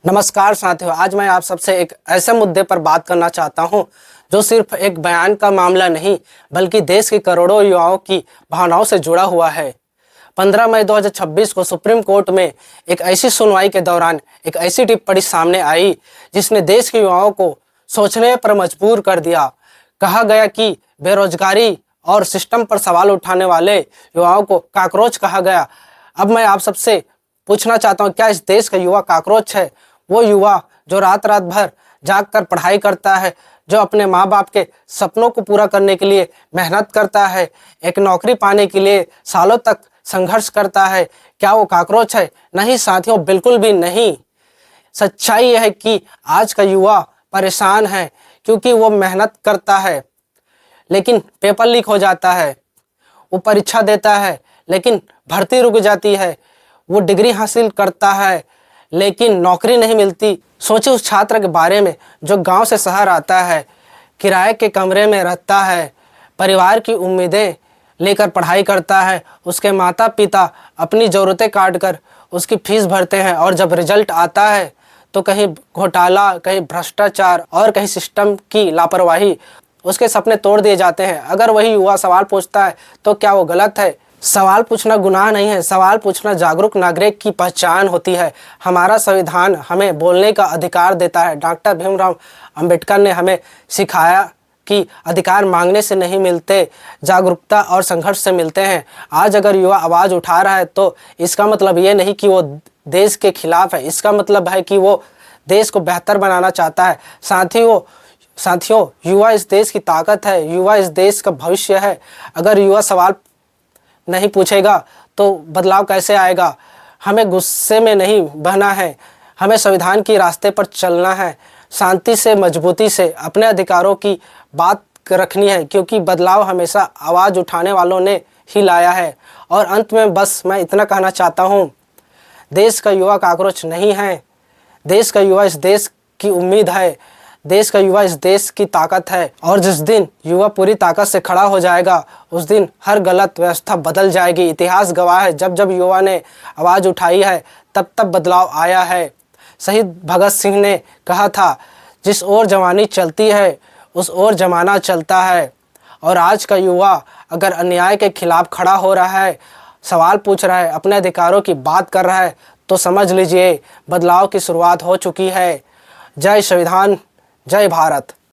नमस्कार साथियों, आज मैं आप सबसे एक ऐसे मुद्दे पर बात करना चाहता हूं जो सिर्फ एक बयान का मामला नहीं बल्कि देश के करोड़ों युवाओं की भावनाओं से जुड़ा हुआ है। 15 मई 2026 को सुप्रीम कोर्ट में एक ऐसी सुनवाई के दौरान एक ऐसी टिप्पणी सामने आई जिसने देश के युवाओं को सोचने पर मजबूर कर दिया। कहा गया कि बेरोजगारी और सिस्टम पर सवाल उठाने वाले युवाओं को काकरोच कहा गया। अब मैं आप सबसे पूछना चाहता हूं, क्या इस देश का युवा काकरोच है? वो युवा जो रात रात भर जाग कर पढ़ाई करता है, जो अपने माँ बाप के सपनों को पूरा करने के लिए मेहनत करता है, एक नौकरी पाने के लिए सालों तक संघर्ष करता है, क्या वो काकरोच है? नहीं साथियों, बिल्कुल भी नहीं। सच्चाई यह है कि आज का युवा परेशान है क्योंकि वो मेहनत करता है लेकिन पेपर लीक हो जाता है। वो परीक्षा देता है लेकिन भर्ती रुक जाती है। वो डिग्री हासिल करता है लेकिन नौकरी नहीं मिलती। सोचे उस छात्र के बारे में जो गांव से शहर आता है, किराए के कमरे में रहता है, परिवार की उम्मीदें लेकर पढ़ाई करता है। उसके माता पिता अपनी ज़रूरतें काट कर उसकी फीस भरते हैं और जब रिजल्ट आता है तो कहीं घोटाला, कहीं भ्रष्टाचार और कहीं सिस्टम की लापरवाही उसके सपने तोड़ दिए जाते हैं। अगर वही युवा सवाल पूछता है तो क्या वो गलत है? सवाल पूछना गुनाह नहीं है, सवाल पूछना जागरूक नागरिक की पहचान होती है। हमारा संविधान हमें बोलने का अधिकार देता है। डॉक्टर भीमराव अंबेडकर ने हमें सिखाया कि अधिकार मांगने से नहीं मिलते, जागरूकता और संघर्ष से मिलते हैं। आज अगर युवा आवाज़ उठा रहा है तो इसका मतलब ये नहीं कि वो देश के खिलाफ है, इसका मतलब है कि वो देश को बेहतर बनाना चाहता है। साथियों, युवा इस देश की ताकत है, युवा इस देश का भविष्य है। अगर युवा सवाल नहीं पूछेगा तो बदलाव कैसे आएगा? हमें गुस्से में नहीं बहना है, हमें संविधान के रास्ते पर चलना है, शांति से, मजबूती से अपने अधिकारों की बात रखनी है, क्योंकि बदलाव हमेशा आवाज़ उठाने वालों ने ही लाया है। और अंत में बस मैं इतना कहना चाहता हूँ, देश का युवा काकरोच नहीं है, देश का युवा इस देश की उम्मीद है, देश का युवा इस देश की ताकत है। और जिस दिन युवा पूरी ताकत से खड़ा हो जाएगा उस दिन हर गलत व्यवस्था बदल जाएगी। इतिहास गवाह है, जब जब युवा ने आवाज़ उठाई है तब तब बदलाव आया है। शहीद भगत सिंह ने कहा था, जिस ओर जवानी चलती है उस ओर जमाना चलता है। और आज का युवा अगर अन्याय के खिलाफ खड़ा हो रहा है, सवाल पूछ रहा है, अपने अधिकारों की बात कर रहा है, तो समझ लीजिए बदलाव की शुरुआत हो चुकी है। जय संविधान, जय भारत।